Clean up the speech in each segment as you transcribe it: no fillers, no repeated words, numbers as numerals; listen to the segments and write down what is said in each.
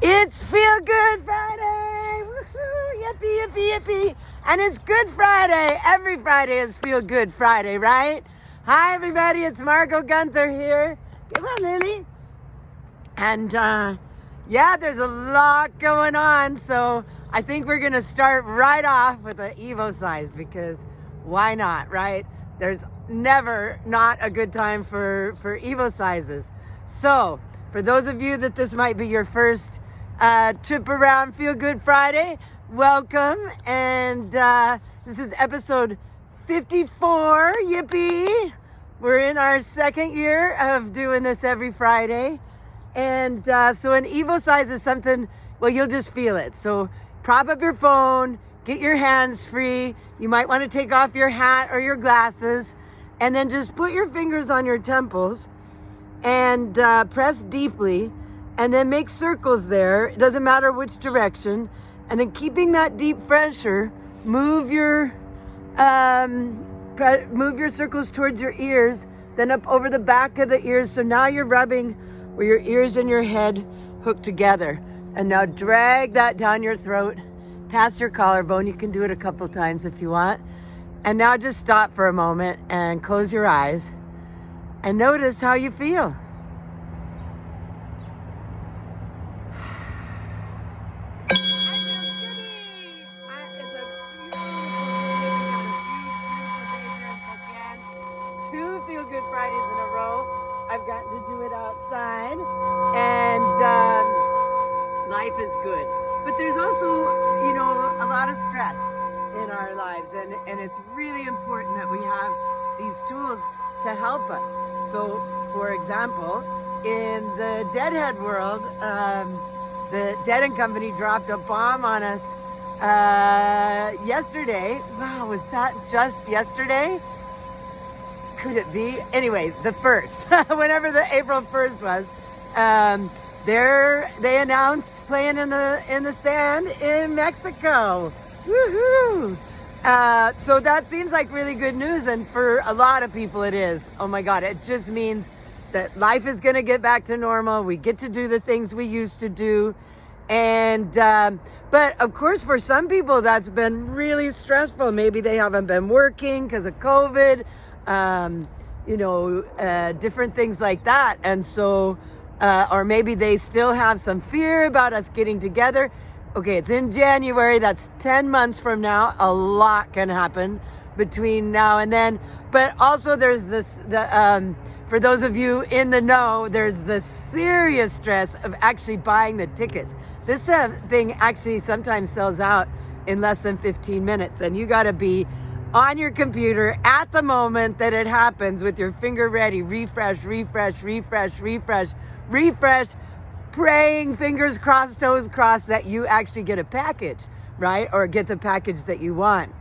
It's Feel Good Friday! Woohoo! Yippee, yippee, yippee! And it's Good Friday! Every Friday is Feel Good Friday, right? Hi, everybody. It's Margot Gunther here. Come on, Lily. And, there's a lot going on. So I think we're going to start right off with the EVOCIZE because why not, right? There's never not a good time for EVOCIZEs. So for those of you that this might be your first trip around Feel Good Friday, welcome. And this is episode 54. Yippee! We're in our second year of doing this every Friday. And so an EVOCIZE is something, well, you'll just feel it. So prop up your phone, get your hands free. You might want to take off your hat or your glasses, and then just put your fingers on your temples and press deeply, and then make circles there. It doesn't matter which direction. And then keeping that deep pressure, move your circles towards your ears, then up over the back of the ears. So now you're rubbing where your ears and your head hook together. And now drag that down your throat, past your collarbone. You can do it a couple times if you want. And now just stop for a moment and close your eyes and notice how you feel. Two Feel Good Fridays in a row. I've gotten to do it outside, and life is good. But there's also, a lot of stress in our lives, and it's really important that we have these tools to help us. So, for example, in the deadhead world, the Dead and Company dropped a bomb on us yesterday. Wow, was that just yesterday? Could it be? Anyway, the 1st, whenever the April 1st was, they announced playing in the sand in Mexico. Woohoo! So that seems like really good news, and for a lot of people it is. Oh my God, it just means that life is going to get back to normal. We get to do the things we used to do. And but of course, for some people that's been really stressful. Maybe they haven't been working because of COVID, different things like that. And so, or maybe they still have some fear about us getting together. Okay, it's in January. That's 10 months from now. A lot can happen between now and then. But also there's for those of you in the know, there's the serious stress of actually buying the tickets. This thing actually sometimes sells out in less than 15 minutes. And you got to be on your computer at the moment that it happens with your finger ready. Refresh, praying, fingers crossed, toes crossed, that you actually get a package, right? Or get the package that you want.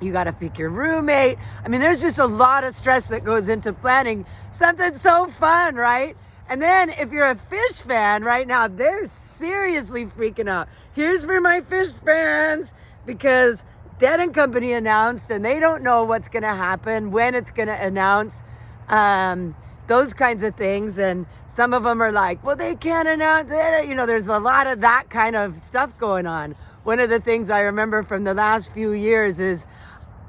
You got to pick your roommate. I mean, there's just a lot of stress that goes into planning something so fun, right? And then if you're a fish fan right now, they're seriously freaking out. Here's for my fish fans, because Dead and Company announced, and they don't know what's going to happen, when it's going to announce, those kinds of things. And some of them are like, well, they can't announce it. There's a lot of that kind of stuff going on. One of the things I remember from the last few years is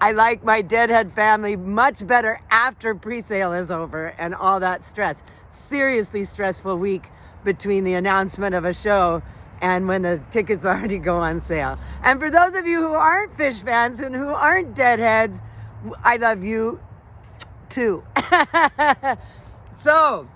I like my Deadhead family much better after pre-sale is over and all that stress. Seriously stressful week between the announcement of a show and when the tickets already go on sale. And for those of you who aren't fish fans and who aren't Deadheads, I love you too. So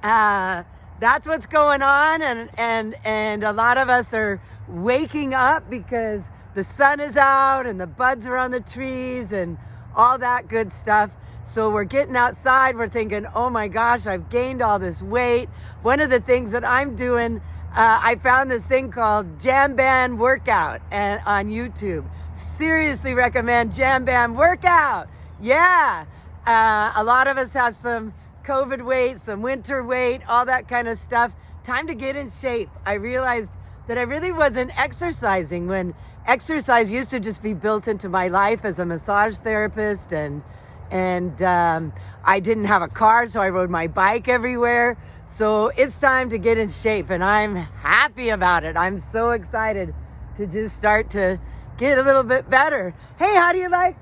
that's what's going on, and a lot of us are waking up because the sun is out and the buds are on the trees and all that good stuff. So we're getting outside, we're thinking, oh my gosh, I've gained all this weight. One of the things that I'm doing, I found this thing called Jam Band Workout on YouTube. Seriously recommend Jam Band Workout. Yeah. A lot of us have some COVID weight, some winter weight, all that kind of stuff. Time to get in shape. I realized that I really wasn't exercising when exercise used to just be built into my life as a massage therapist and And I didn't have a car, so I rode my bike everywhere. So it's time to get in shape, and I'm happy about it. I'm so excited to just start to get a little bit better. Hey, how do you like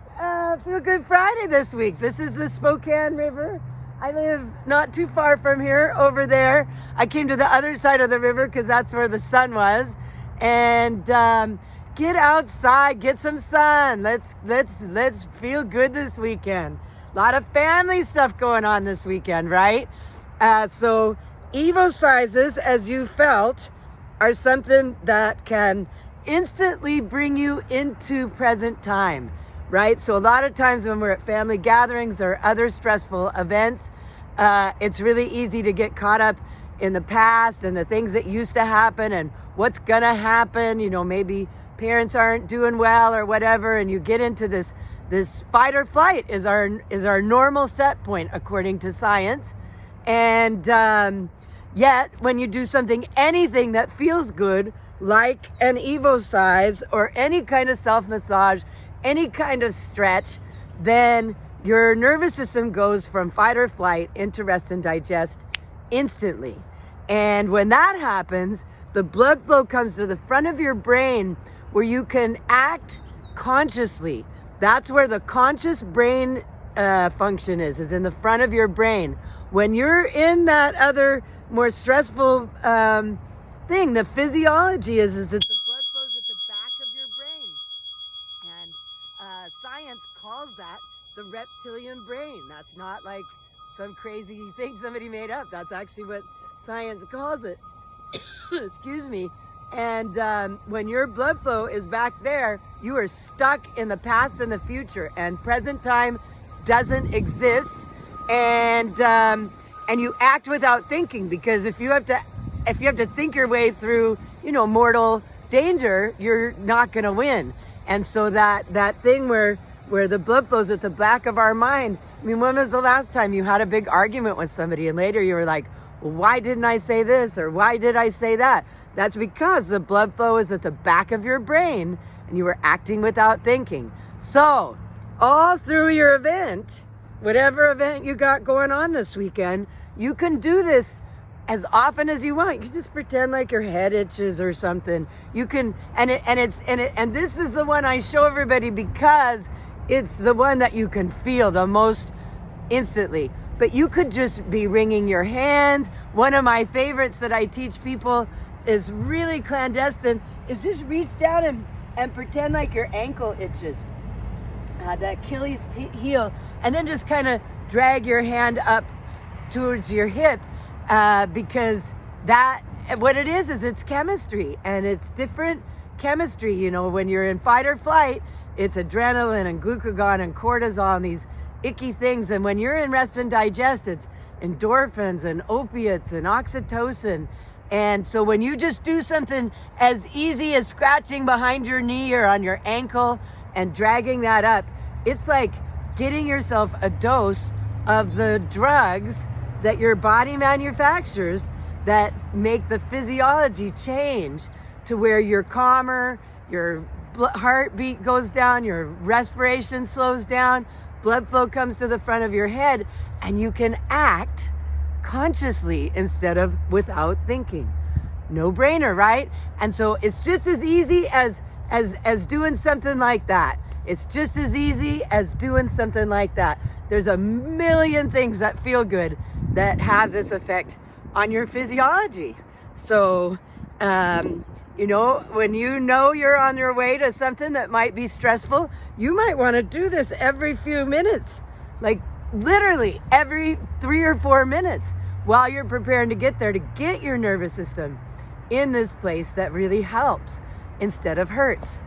Feel Good Friday this week? This is the Spokane River. I live not too far from here, over there. I came to the other side of the river because that's where the sun was. And get outside, get some sun. Let's feel good this weekend. A lot of family stuff going on this weekend, right? So EVOCIZEs, as you felt, are something that can instantly bring you into present time, right? So a lot of times when we're at family gatherings or other stressful events, it's really easy to get caught up in the past and the things that used to happen and what's gonna happen. You know, maybe parents aren't doing well or whatever, and you get into this fight or flight is our normal set point according to science. And yet when you do anything that feels good, like an EVOCIZE or any kind of self-massage, any kind of stretch, then your nervous system goes from fight or flight into rest and digest instantly. And when that happens, the blood flow comes to the front of your brain where you can act consciously. That's where the conscious brain function is in the front of your brain. When you're in that other more stressful thing, the physiology is that the blood flows at the back of your brain. And science calls that the reptilian brain. That's not like some crazy thing somebody made up. That's actually what science calls it. Excuse me. And when your blood flow is back there, you are stuck in the past and the future, and present time doesn't exist. And you act without thinking, because if you have to think your way through, mortal danger, you're not going to win. And so that thing where the blood flows at the back of our mind. I mean, when was the last time you had a big argument with somebody and later you were like, well, why didn't I say this, or why did I say that? That's because the blood flow is at the back of your brain and you were acting without thinking. So all through your event, whatever event you got going on this weekend, you can do this as often as you want. You can just pretend like your head itches or something. You can, and this is the one I show everybody because it's the one that you can feel the most instantly. But you could just be wringing your hands. One of my favorites that I teach people is really clandestine, is just reach down and pretend like your ankle itches, the Achilles heel, and then just kind of drag your hand up towards your hip, because what it is it's chemistry, and it's different chemistry. When you're in fight or flight, it's adrenaline and glucagon and cortisol and these icky things, and when you're in rest and digest, it's endorphins and opiates and oxytocin. And so when you just do something as easy as scratching behind your knee or on your ankle and dragging that up, it's like getting yourself a dose of the drugs that your body manufactures that make the physiology change to where you're calmer, your heartbeat goes down, your respiration slows down, blood flow comes to the front of your head, and you can act consciously instead of without thinking. No brainer, right? And so it's just as easy as doing something like that. It's just as easy as doing something like that. There's a million things that feel good that have this effect on your physiology. So, when you're on your way to something that might be stressful, you might want to do this every few minutes, like literally every 3 or 4 minutes while you're preparing to get there, to get your nervous system in this place that really helps instead of hurts.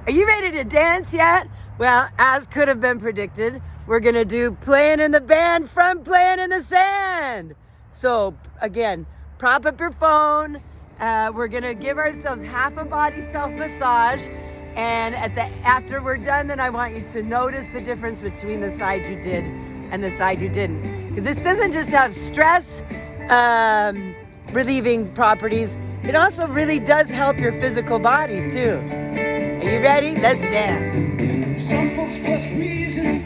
Are you ready to dance yet? Well, as could have been predicted, we're going to do Playing in the Band from Playing in the Sand. So again, prop up your phone. We're going to give ourselves half a body self-massage. And after we're done, then I want you to notice the difference between the side you did and the side you didn't. Because this doesn't just have stress relieving properties. It also really does help your physical body too. Are you ready? Let's dance. Some folks just reason.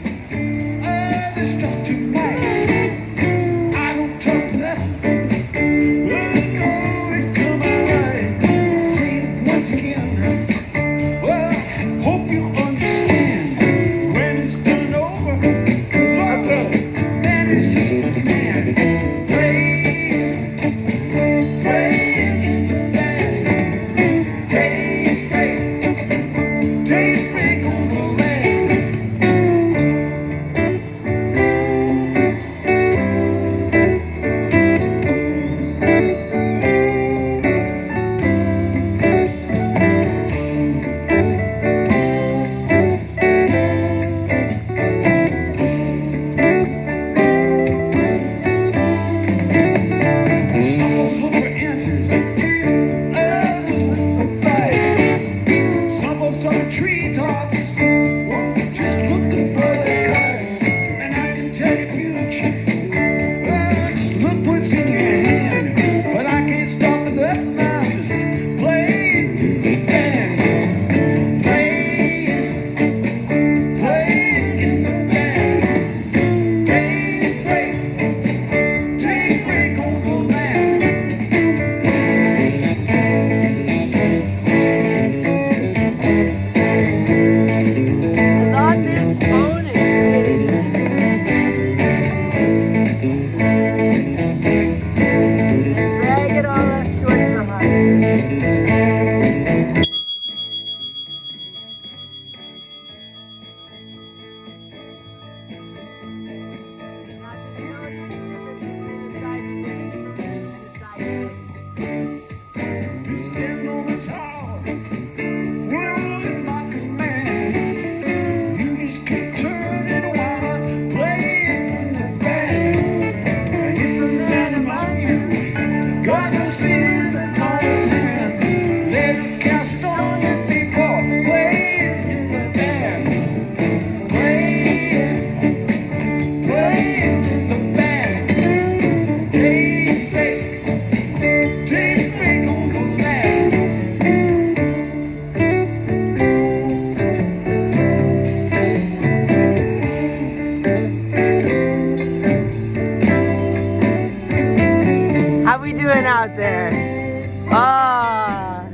Ah.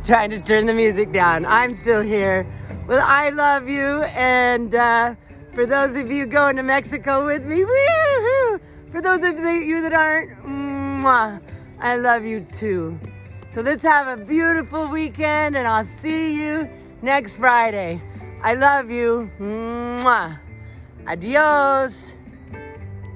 Trying to turn the music down. I'm still here. Well, I love you, and for those of you going to Mexico with me, woo-hoo! For those of you that aren't, mwah, I love you too. So let's have a beautiful weekend, and I'll see you next Friday. I love you. Mwah. Adios.